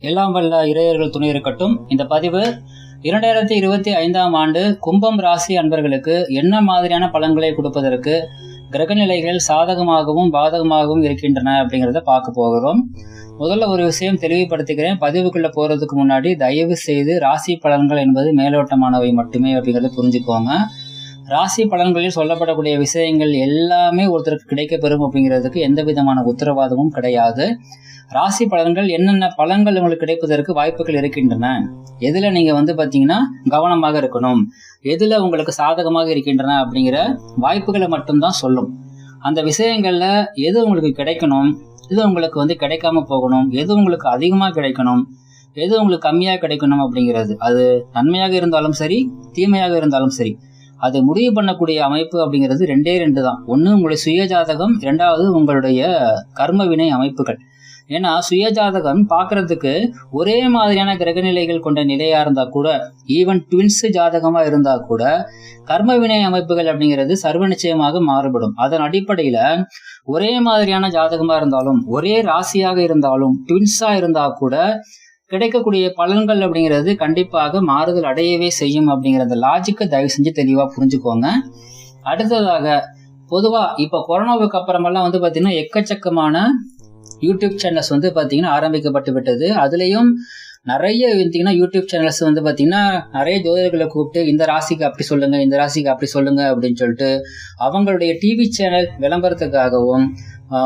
எல்லாம் வல்ல இறையர்கள் துணை இருக்கட்டும். இந்த பதிவு 2025ஆம் ஆண்டு கும்பம் ராசி அன்பர்களுக்கு என்ன மாதிரியான பலன்களை கொடுப்பதற்கு கிரகநிலைகள் சாதகமாகவும் பாதகமாகவும் இருக்கின்றன அப்படிங்கிறத பார்க்க போகிறோம். முதல்ல ஒரு விஷயம் தெளிவுபடுத்திக்கிறேன். பதிவுக்குள்ள போறதுக்கு முன்னாடி தயவு செய்து ராசி பலன்கள் என்பது மேலோட்டமானவை மட்டுமே அப்படிங்கிறத புரிஞ்சுக்கோங்க. ராசி பலன்களில் சொல்லப்படக்கூடிய விஷயங்கள் எல்லாமே ஒருத்தருக்கு கிடைக்க பெறும் அப்படிங்கிறதுக்கு எந்த விதமான உத்தரவாதமும் கிடையாது. ராசி பலன்கள் என்னென்ன பலன்கள் உங்களுக்கு கிடைப்பதற்கு வாய்ப்புகள் இருக்கின்றன, எதுல நீங்க பாத்தீங்கன்னா கவனமாக இருக்கணும், எதுல உங்களுக்கு சாதகமாக இருக்கின்றன அப்படிங்கிற வாய்ப்புகளை மட்டும்தான் சொல்லும். அந்த விஷயங்கள்ல எது உங்களுக்கு கிடைக்கணும், எது உங்களுக்கு கிடைக்காம போகணும், எது உங்களுக்கு அதிகமா கிடைக்கணும், எது உங்களுக்கு கம்மியா கிடைக்கணும் அப்படிங்கிறது, அது நன்மையாக இருந்தாலும் சரி தீமையாக இருந்தாலும் சரி, அது முடிவு பண்ணக்கூடிய அமைப்பு அப்படிங்கிறது ரெண்டு தான். ஒண்ணு உங்களுடைய சுயஜாதகம், இரண்டாவது உங்களுடைய கர்ம வினை அமைப்புகள். ஏன்னா சுயஜாதகம் பாக்குறதுக்கு ஒரே மாதிரியான கிரகநிலைகள் கொண்ட நிலையா இருந்தா கூட, ஈவன் ட்வின்ஸ் ஜாதகமா இருந்தா கூட, கர்ம வினை அமைப்புகள் அப்படிங்கிறது சர்வ நிச்சயமாக மாறுபடும். அதன் அடிப்படையில ஒரே மாதிரியான ஜாதகமா இருந்தாலும், ஒரே ராசியாக இருந்தாலும், ட்வின்ஸா இருந்தா கூட கிடைக்கக்கூடிய பலன்கள் அப்படிங்கிறது கண்டிப்பாக மாறுதல் அடையவே செய்யும். அப்படிங்கிற அந்த லாஜிக்கை தயவு செஞ்சு தெளிவா புரிஞ்சுக்கோங்க. அடுத்ததாக, பொதுவா இப்ப கொரோனாவுக்கு அப்புறமெல்லாம் பாத்தீங்கன்னா எக்கச்சக்கமான யூடியூப் சேனல்ஸ் பாத்தீங்கன்னா ஆரம்பிக்கப்பட்டு விட்டது. அதுலயும் நிறைய யூடியூப் சேனல்ஸ் பாத்தீங்கன்னா நிறைய ஜோதிடர்களை கூப்பிட்டு இந்த ராசிக்கு அப்படி சொல்லுங்க, இந்த ராசிக்கு அப்படி சொல்லுங்க அப்படின்னு சொல்லிட்டு அவங்களுடைய டிவி சேனல் விளம்பரத்துக்காகவும்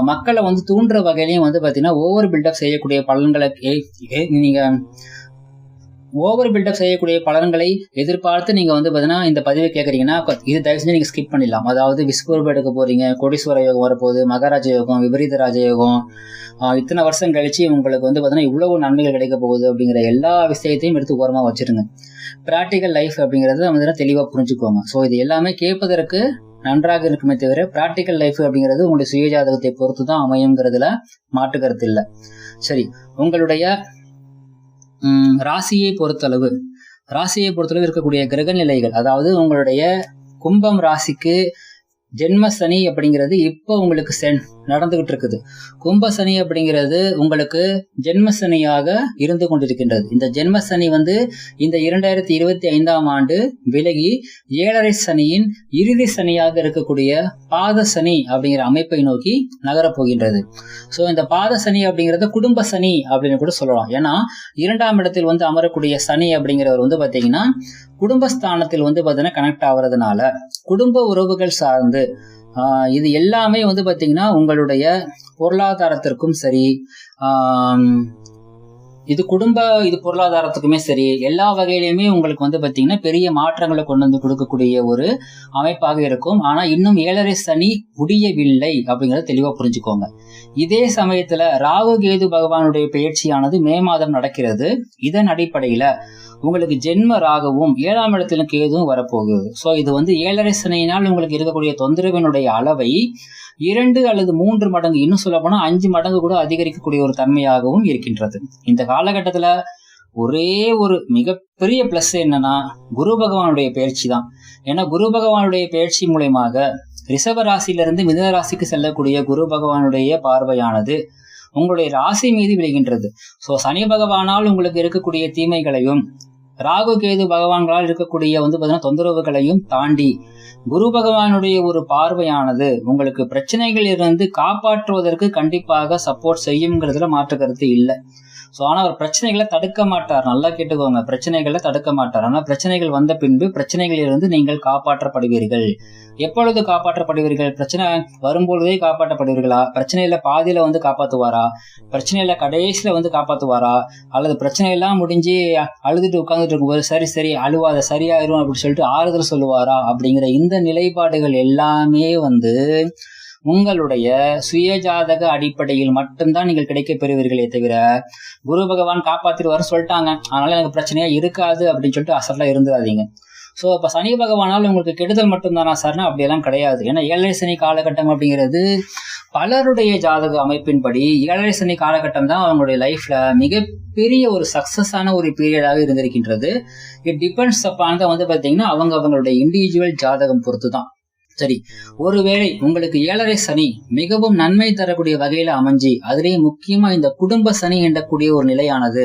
மக்களை தூண்டுற வகையிலையும் பாத்தீங்கன்னா ஓவர் பில்டப் செய்யக்கூடிய பலன்களை நீங்க ஓவர் பில்டப் செய்யக்கூடிய பலன்களை எதிர்பார்த்து நீங்க பாத்தீங்கன்னா இந்த பதிவை கேட்கறீங்கன்னா இது தயவு செஞ்சு நீங்க ஸ்கிப் பண்ணிடலாம். அதாவது விஸ்வரூபம் எடுக்க போறீங்க, கோடீஸ்வர யோகம் வரப்போகுது, மகாராஜ யோகம், விபரீத ராஜ யோகம், இத்தனை வருஷம் கழிச்சு உங்களுக்கு பாத்தீங்கன்னா இவ்வளவு நன்மைகள் கிடைக்க போகுது அப்படிங்கிற எல்லா விஷயத்தையும் எடுத்து ஓரமா வச்சிருங்க. பிராக்டிக்கல் லைஃப் அப்படிங்கறது தெளிவா புரிஞ்சுக்கோங்க. ஸோ இது எல்லாமே கேட்பதற்கு நன்றாக இருக்குமே தவிர பிராக்டிக்கல் லைஃப் அப்படிங்கிறது உங்களுடைய சுயஜாதகத்தை பொறுத்து தான் அமையுங்கிறதுல மாற்று கருத்து இல்லை. சரி, உங்களுடைய ராசியை பொறுத்தளவு இருக்கக்கூடிய கிரக நிலைகள், அதாவது உங்களுடைய கும்பம் ராசிக்கு ஜென்ம சனி அப்படிங்கிறது இப்போ உங்களுக்கு நடந்துகிட்டு இருக்குது. கும்ப சனி அப்படிங்கிறது உங்களுக்கு ஜென்ம சனியாக இருந்து கொண்டிருக்கின்றது. இந்த ஜென்ம சனி இந்த 2025ஆம் ஆண்டு விலகி 7.5 சனியின் இறுதி சனியாக இருக்கக்கூடிய பாத சனி அப்படிங்கிற அமைப்பை நோக்கி நகரப் போகின்றது. ஸோ இந்த பாத சனி அப்படிங்கிறத குடும்ப சனி அப்படின்னு கூட சொல்லலாம். ஏன்னா 2ஆம் இடத்தில் அமரக்கூடிய சனி அப்படிங்கிறவர் பாத்தீங்கன்னா குடும்பஸ்தானத்தில் பாத்தீங்கன்னா கனெக்ட் ஆகுறதுனால குடும்ப உறவுகள் சார்ந்து இது எல்லாமே பாத்தீங்கன்னா உங்களுடைய பொருளாதாரத்திற்கும் சரி, இது பொருளாதாரத்துக்குமே சரி, எல்லா வகையிலுமே உங்களுக்கு பாத்தீங்கன்னா பெரிய மாற்றங்களை கொண்டு கொடுக்கக்கூடிய ஒரு அமைப்பாக இருக்கும். ஆனா இன்னும் 7.5 சனி முடியவில்லை அப்படிங்கறத தெளிவா புரிஞ்சுக்கோங்க. இதே சமயத்துல ராகு கேது பகவானுடைய பயிற்சியானது மே மாதம் நடக்கிறது. இதன் அடிப்படையில உங்களுக்கு ஜென்ம ராகவும் 7ஆம் இடத்துல கேதுவும் வரப்போகுது. ஸோ இது 7.5 சனியினால் உங்களுக்கு இருக்கக்கூடிய தொந்தரவினுடைய அளவை 2 அல்லது 3 மடங்கு, இன்னும் சொல்ல போனா 5 மடங்கு கூட அதிகரிக்கக்கூடிய ஒரு தன்மையாகவும் இருக்கின்றது. இந்த காலகட்டத்துல ஒரே ஒரு மிகப்பெரிய பிளஸ் என்னன்னா குரு பகவானுடைய பயிற்சி தான். ஏன்னா குரு பகவானுடைய பயிற்சி மூலமாக ரிஷப ராசியிலிருந்து மிதுன ராசிக்கு செல்லக்கூடிய குரு பகவானுடைய பார்வையானது உங்களுடைய ராசி மீது விளைகின்றது. ஸோ சனி பகவானால் உங்களுக்கு இருக்கக்கூடிய தீமைகளையும் ராகு கேது பகவான்களால் இருக்கக்கூடிய பாத்தீங்கன்னா தொந்தரவுகளையும் தாண்டி குரு பகவானுடைய ஒரு பார்வையானது உங்களுக்கு பிரச்சனைகள் இருந்து காப்பாற்றுவதற்கு கண்டிப்பாக சப்போர்ட் செய்யுங்கிறதுல மாற்று கருத்து இல்லை. ஸோ ஆனா அவர் பிரச்சனைகளை தடுக்க மாட்டார். நல்லா கேட்டுக்கோங்க, பிரச்சனைகளை தடுக்க மாட்டார். ஆனா பிரச்சனைகள் வந்த பின்பு பிரச்சனைகளிலிருந்து நீங்கள் காப்பாற்றப்படுவீர்கள். எப்பொழுது காப்பாற்றப்படுவீர்கள்? பிரச்சனை வரும்பொழுதே காப்பாற்றப்படுவீர்களா? பிரச்சனையில பாதியில காப்பாத்துவாரா? பிரச்சனையில கடைசியில காப்பாத்துவாரா? அல்லது பிரச்சனை எல்லாம் முடிஞ்சு அழுதுட்டு உட்கார்ந்துட்டு இருக்கும்போது சரி அழுவாத, சரியாயிரும் அப்படின்னு சொல்லிட்டு ஆறுதல் சொல்லுவாரா? அப்படிங்கிற இந்த நிலைப்பாடுகள் எல்லாமே உங்களுடைய சுயஜாதக அடிப்படையில் மட்டும்தான் நீங்கள் கிடைக்க பெறுவீர்களே தவிர குரு பகவான் காப்பாத்திட்டு சொல்லிட்டாங்க அதனால எனக்கு பிரச்சனையா இருக்காது அப்படின்னு சொல்லிட்டு அசலா இருந்துடாதீங்க. ஸோ இப்ப சனி பகவானால் உங்களுக்கு கெடுதல் மட்டும்தானா சார்னா அப்படியெல்லாம் கிடையாது. ஏன்னா 7.5 சனி காலகட்டம் அப்படிங்கிறது பலருடைய ஜாதக அமைப்பின்படி 7.5 சனி காலகட்டம் தான் அவங்களுடைய லைஃப்ல மிகப்பெரிய ஒரு சக்சஸான ஒரு பீரியடாக இருந்திருக்கின்றது. இட் டிபெண்ட்ஸ் அப்பான் பாத்தீங்கன்னா அவங்களுடைய இண்டிவிஜுவல் ஜாதகம் பொறுத்து தான். சரி, ஒருவேளை உங்களுக்கு 7.5 சனி மிகவும் நன்மை தரக்கூடிய வகையில அமைஞ்சி, அதுலேயும் முக்கியமா இந்த குடும்ப சனி எண்ணக்கூடிய ஒரு நிலையானது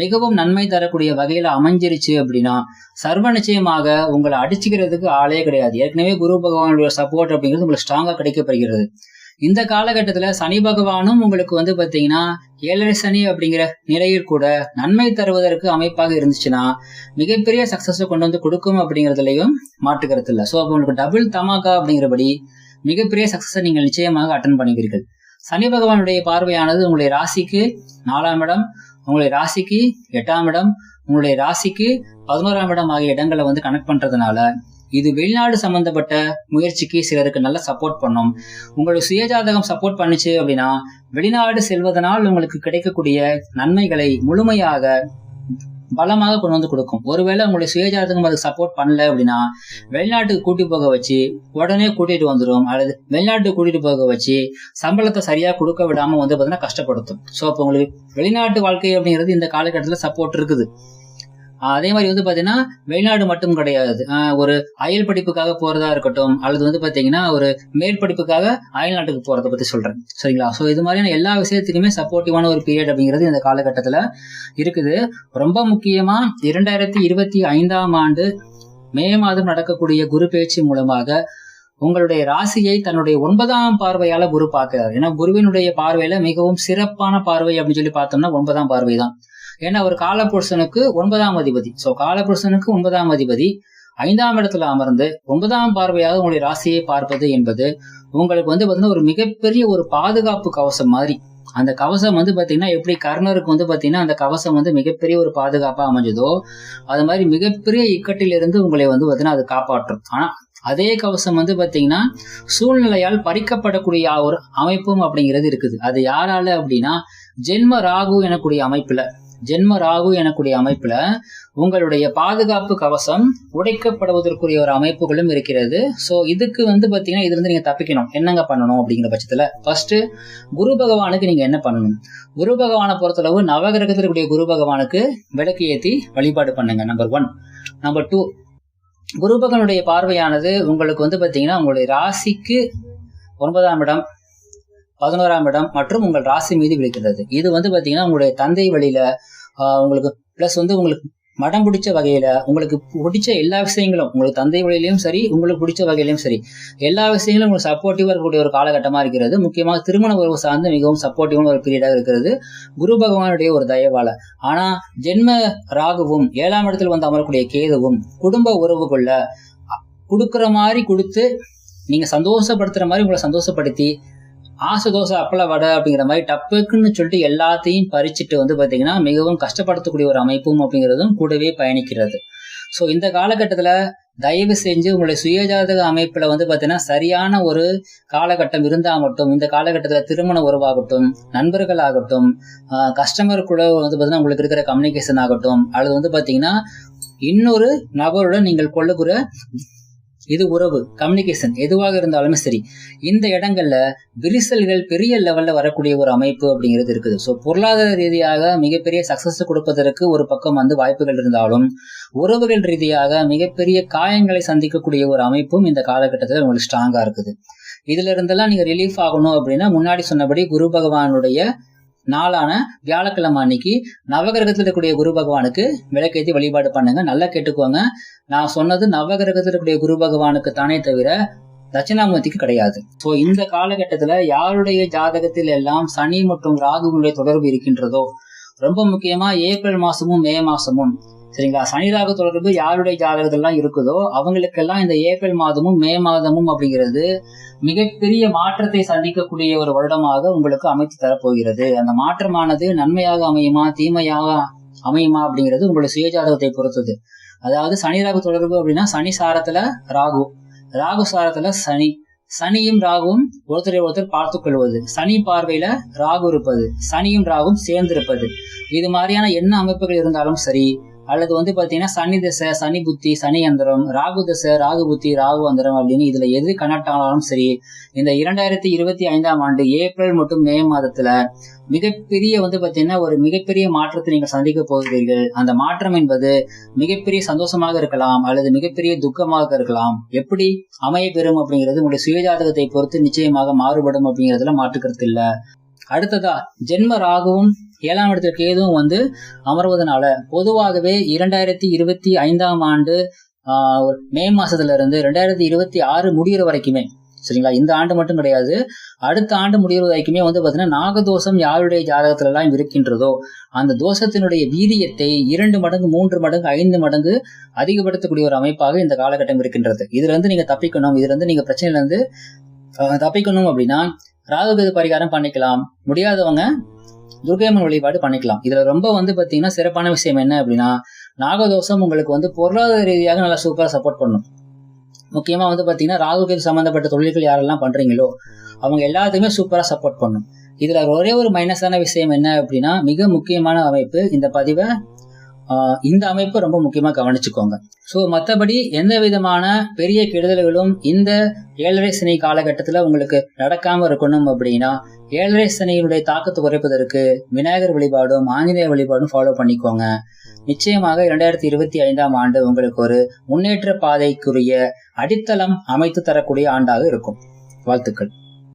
மிகவும் நன்மை தரக்கூடிய வகையில அமைஞ்சிருச்சு அப்படின்னா சர்வ நிச்சயமாக உங்களை அடிச்சுக்கிறதுக்கு ஆளே கிடையாது. ஏற்கனவே குரு பகவானுடைய சப்போர்ட் அப்படிங்கிறது உங்களுக்கு ஸ்ட்ராங்கா கிடைக்கப்படுகிறது. இந்த காலகட்டத்துல சனி பகவானும் உங்களுக்கு பாத்தீங்கன்னா 7.5 சனி அப்படிங்கிற நிலையில் கூட நன்மை தருவதற்கு அமைப்பாக இருந்துச்சுன்னா மிகப்பெரிய சக்சஸ் கொண்டு கொடுக்கும் அப்படிங்கறதுலயும் மாற்றுக்கிறது இல்லை. ஸோ அப்போ உங்களுக்கு டபுள் தமாகா அப்படிங்கிறபடி மிகப்பெரிய சக்சஸை நீங்கள் நிச்சயமாக அட்டன் பண்ணுவீர்கள். சனி பகவானுடைய பார்வையானது உங்களுடைய ராசிக்கு 4ஆம் இடம், உங்களுடைய ராசிக்கு 8ஆம் இடம், உங்களுடைய ராசிக்கு 11ஆம் இடம் ஆகிய இடங்களை கனெக்ட் பண்றதுனால இது வெளிநாடு சம்பந்தப்பட்ட முயற்சிக்கு சிலருக்கு நல்ல சப்போர்ட் பண்ணும். உங்களுடைய சுயஜாதகம் சப்போர்ட் பண்ணுச்சு அப்படின்னா வெளிநாடு செல்வதனால் உங்களுக்கு கிடைக்கக்கூடிய நன்மைகளை முழுமையாக பலமாக கொண்டு கொடுக்கும். ஒருவேளை உங்களுடைய சுயஜாதகம் அதுக்கு சப்போர்ட் பண்ணல அப்படின்னா வெளிநாட்டுக்கு கூட்டி போக வச்சு உடனே கூட்டிட்டு வந்துடும், அல்லது வெளிநாட்டுக்கு கூட்டிட்டு போக வச்சு சம்பளத்தை சரியா கொடுக்க விடாம பாத்தீங்கன்னா கஷ்டப்படுத்தும். ஸோ அப்போ உங்களுக்கு வெளிநாட்டு வாழ்க்கை அப்படிங்கிறது இந்த காலகட்டத்தில் சப்போர்ட் இருக்குது. அதே மாதிரி பாத்தீங்கன்னா வெளிநாடு மட்டும் கிடையாது, ஒரு அயல் படிப்புக்காக போறதா இருக்கட்டும், அல்லது பாத்தீங்கன்னா ஒரு மேல் படிப்புக்காக அயல் நாட்டுக்கு போறதை பத்தி சொல்றேன். சரிங்களா? ஸோ இது மாதிரியான எல்லா விஷயத்திலுமே சப்போர்ட்டிவான ஒரு பீரியட் அப்படிங்கிறது இந்த காலகட்டத்துல இருக்குது. ரொம்ப முக்கியமா 2025ஆம் ஆண்டு மே மாதம் நடக்கக்கூடிய குரு பயிற்சி மூலமாக உங்களுடைய ராசியை தன்னுடைய 9ஆம் பார்வையால குரு பார்க்கிறார். ஏன்னா குருவினுடைய பார்வையில மிகவும் சிறப்பான பார்வை அப்படின்னு சொல்லி பார்த்தோம்னா 9ஆம் பார்வை தான். ஏன்னா ஒரு காலபுருஷனுக்கு 9ஆம் அதிபதி. ஸோ காலபுருஷனுக்கு 9ஆம் அதிபதி 5ஆம் இடத்துல அமர்ந்து 9ஆம் பார்வையாக உங்களுடைய ராசியை பார்ப்பது என்பது உங்களுக்கு பாத்தீங்கன்னா ஒரு மிகப்பெரிய ஒரு பாதுகாப்பு கவசம் மாதிரி. அந்த கவசம் பாத்தீங்கன்னா எப்படி கர்ணருக்கு பாத்தீங்கன்னா அந்த கவசம் மிகப்பெரிய ஒரு பாதுகாப்பா அமைஞ்சதோ அது மாதிரி மிகப்பெரிய இக்கட்டிலிருந்து உங்களை பாத்தீங்கன்னா அது காப்பாற்றும். ஆனா அதே கவசம் பாத்தீங்கன்னா சூழ்நிலையால் பறிக்கப்படக்கூடிய ஒரு அமைப்பும் அப்படிங்கிறது இருக்குது. அது யாரால அப்படின்னா ஜென்ம ராகு எனக்கூடிய அமைப்புல உங்களுடைய பாதுகாப்பு கவசம் உடைக்கப்படுவதற்குரிய ஒரு அமைப்புகளும் இருக்கிறது. சோ இதுக்கு பாத்தீங்கன்னா இதுல இருந்து நீங்க தப்பிக்கணும். என்னங்க பண்ணணும் அப்படிங்கிற பட்சத்துல ஃபர்ஸ்ட் குரு பகவானுக்கு நீங்க என்ன பண்ணணும்? குரு பகவானை பொறுத்தளவு நவகிரகத்தில் இருக்கக்கூடிய குரு பகவானுக்கு விளக்கு ஏத்தி வழிபாடு பண்ணுங்க. நம்பர் 1. நம்பர் 2, குரு பகவானுடைய பார்வையானது உங்களுக்கு பாத்தீங்கன்னா உங்களுடைய ராசிக்கு 9ஆம் இடம், 11ஆம் இடம் மற்றும் உங்கள் ராசி மீது விழுக்கிறது. இது பாத்தீங்கன்னா உங்களுடைய தந்தை வழியில உங்களுக்கு பிளஸ் உங்களுக்கு மடம் பிடிச்ச வகையில உங்களுக்கு பிடிச்ச எல்லா விஷயங்களும் உங்களுக்கு தந்தை வழியிலையும் சரி, உங்களுக்கு பிடிச்ச வகையிலையும் சரி, எல்லா விஷயங்களும் உங்களுக்கு சப்போர்ட்டிவா இருக்கக்கூடிய ஒரு காலகட்டமா இருக்கிறது. முக்கியமாக திருமண உறவு சார்ந்து மிகவும் சப்போர்ட்டிவான ஒரு பீரியடாக இருக்கிறது குரு பகவானுடைய ஒரு தயவால. ஆனா ஜென்ம ராகுவும் 7ஆம் இடத்துல அமரக்கூடிய கேதுவும் குடும்ப உறவுக்குள்ள கொடுக்குற மாதிரி கொடுத்து நீங்க சந்தோஷப்படுத்துற மாதிரி உங்களை சந்தோஷப்படுத்தி ஆசை தோசை அப்பள வடை அப்படிங்கிற மாதிரி டப்புக்குன்னு சொல்லிட்டு எல்லாத்தையும் பறிச்சுட்டு பாத்தீங்கன்னா மிகவும் கஷ்டப்படுத்தக்கூடிய ஒரு அமைப்பும் அப்படிங்கிறதும் கூடவே பயணிக்கிறது. ஸோ இந்த காலகட்டத்துல தயவு செஞ்சு உங்களுடைய சுயஜாதக அமைப்புல பாத்தீங்கன்னா சரியான ஒரு காலகட்டம் இருந்தா மட்டும் இந்த காலகட்டத்துல திருமண உறவாகட்டும், நண்பர்கள் ஆகட்டும், கஸ்டமர் கூட பாத்தீங்கன்னா உங்களுக்கு இருக்கிற கம்யூனிகேஷன் ஆகட்டும், அல்லது பாத்தீங்கன்னா இன்னொரு நபருடன் நீங்கள் கொள்ளுகிற இது உறவு கம்யூனிகேஷன் எதுவாக இருந்தாலுமே சரி, இந்த இடங்கள்ல விரிசல்கள் பெரிய லெவல்ல வரக்கூடிய ஒரு அமைப்பு அப்படிங்கிறது இருக்குது. ஸோ பொருளாதார ரீதியாக மிகப்பெரிய சக்சஸ் கொடுப்பதற்கு ஒரு பக்கம் வாய்ப்புகள் இருந்தாலும் உறவுகள் ரீதியாக மிகப்பெரிய காயங்களை சந்திக்கக்கூடிய ஒரு அமைப்பும் இந்த காலகட்டத்தில் உங்களுக்கு ஸ்ட்ராங்கா இருக்குது. இதுல இருந்தெல்லாம் நீங்க ரிலீஃப் ஆகணும் அப்படின்னா முன்னாடி சொன்னபடி குரு பகவானுடைய நாளான வியாழக்கிழமை அன்னைக்கு நவகிரகத்தில் இருக்கக்கூடிய குரு பகவானுக்கு விளக்கேற்றி வழிபாடு பண்ணுங்க. நல்லா கேட்டுக்கோங்க, நான் சொன்னது நவகிரகத்தில் இருக்கக்கூடிய குரு பகவானுக்கு தானே தவிர தட்சிணாமூர்த்திக்கு கிடையாது. ஸோ இந்த காலகட்டத்துல யாருடைய ஜாதகத்தில் எல்லாம் சனி மற்றும் ராகுனுடைய தொடர்பு இருக்கின்றதோ, ரொம்ப முக்கியமா ஏப்ரல் மாசமும் மே மாசமும் சரிங்களா, சனி ராகு தொடர்பு யாருடைய ஜாதகத்திலாம் இருக்குதோ அவங்களுக்கெல்லாம் இந்த ஏப்ரல் மாதமும் மே மாதமும் அப்படிங்கிறது மிகப்பெரிய மாற்றத்தை சந்திக்கக்கூடிய ஒரு வருடமாக உங்களுக்கு அமைத்து தரப்போகிறது. அந்த மாற்றமானது நன்மையாக அமையுமா தீமையாக அமையுமா அப்படிங்கிறது உங்களுடைய சுயஜாதகத்தை பொறுத்தது. அதாவது சனி ராகு தொடர்பு அப்படின்னா சனி சாரத்துல ராகு, ராகு சாரத்துல சனி, சனியும் ராகுவும் ஒருத்தரை ஒருத்தர் பார்த்து கொள்வது, சனி பார்வையில ராகு இருப்பது, சனியும் ராகும் சேர்ந்திருப்பது, இது மாதிரியான என்ன அமைப்புகள் இருந்தாலும் சரி, அல்லது வந்து பாத்தீங்கன்னா சனி திசை, சனி புத்தி, சனி அந்தரம், ராகு திசை, ராகு புத்தி, ராகு அந்தரம் அப்படின்னு இதுல எது கனெக்ட் ஆனாலும் சரி, இந்த 2025ஆம் ஆண்டு ஏப்ரல் மற்றும் மே மாதத்துல மிகப்பெரிய வந்து பாத்தீங்கன்னா ஒரு மிகப்பெரிய மாற்றத்தை நீங்கள் சந்திக்க போகிறீர்கள். அந்த மாற்றம் என்பது மிகப்பெரிய சந்தோஷமாக இருக்கலாம் அல்லது மிகப்பெரிய துக்கமாக இருக்கலாம். எப்படி அமைய பெறும் அப்படிங்கிறது உங்களுடைய சுயஜாதகத்தை பொறுத்து நிச்சயமாக மாறுபடும் அப்படிங்கிறதுல மாற்றுக்கிறது இல்ல. அடுத்ததா ஜென்ம ராகுவும் 7ஆம் இடத்துல கேதுவும் வந்து அமர்வதனால பொதுவாகவே 2025ஆம் ஆண்டு மே மாசத்துல இருந்து 2026 முடிகிற வரைக்குமே, சரிங்களா, இந்த ஆண்டு மட்டும் கிடையாது, அடுத்த ஆண்டு முடிகிற வரைக்குமே வந்து பாத்தீங்கன்னா நாகதோஷம் யாருடைய ஜாதகத்துல எல்லாம் இருக்கின்றதோ அந்த தோஷத்தினுடைய வீரியத்தை 2 மடங்கு, 3 மடங்கு, 5 மடங்கு அதிகப்படுத்தக்கூடிய ஒரு அமைப்பாக இந்த காலகட்டம் இருக்கின்றது. இதுல இருந்து நீங்க தப்பிக்கணும், இதுல இருந்து நீங்க பிரச்சனையில இருந்து தப்பிக்கணும் அப்படின்னா ராகுகேது பரிகாரம் பண்ணிக்கலாம். முடியாதவங்க துர்க்கையம்மன் வழிபாடு பண்ணிக்கலாம். இதுல ரொம்ப வந்து பாத்தீங்கன்னா சிறப்பான விஷயம் என்ன அப்படின்னா, நாகதோஷம் உங்களுக்கு வந்து பொருளாதார ரீதியாக நல்லா சூப்பரா சப்போர்ட் பண்ணும். முக்கியமா வந்து பாத்தீங்கன்னா ராகுகேது சம்பந்தப்பட்ட தொழில்கள் யாரெல்லாம் பண்றீங்களோ அவங்க எல்லாத்துக்குமே சூப்பரா சப்போர்ட் பண்ணும். இதுல ஒரே ஒரு மைனஸான விஷயம் என்ன அப்படின்னா, மிக முக்கியமான அமைப்பு இந்த பதிவை இந்த அமைப்பு ரொம்ப முக்கியமா கவனிச்சுக்கோங்க. சோ மற்றபடி எந்த விதமான பெரிய கெடுதல்களும் இந்த 7.5 சனி காலகட்டத்துல உங்களுக்கு நடக்காம இருக்கணும் அப்படின்னா 7.5 சனியினுடைய தாக்கத்தை குறைப்பதற்கு விநாயகர் வழிபாடும் ஆஞ்சநேயர் வழிபாடும் ஃபாலோ பண்ணிக்கோங்க. நிச்சயமாக 2025ஆம் ஆண்டு உங்களுக்கு ஒரு முன்னேற்ற பாதைக்குரிய அடித்தளம் அமைத்து தரக்கூடிய ஆண்டாக இருக்கும். வாழ்த்துக்கள்.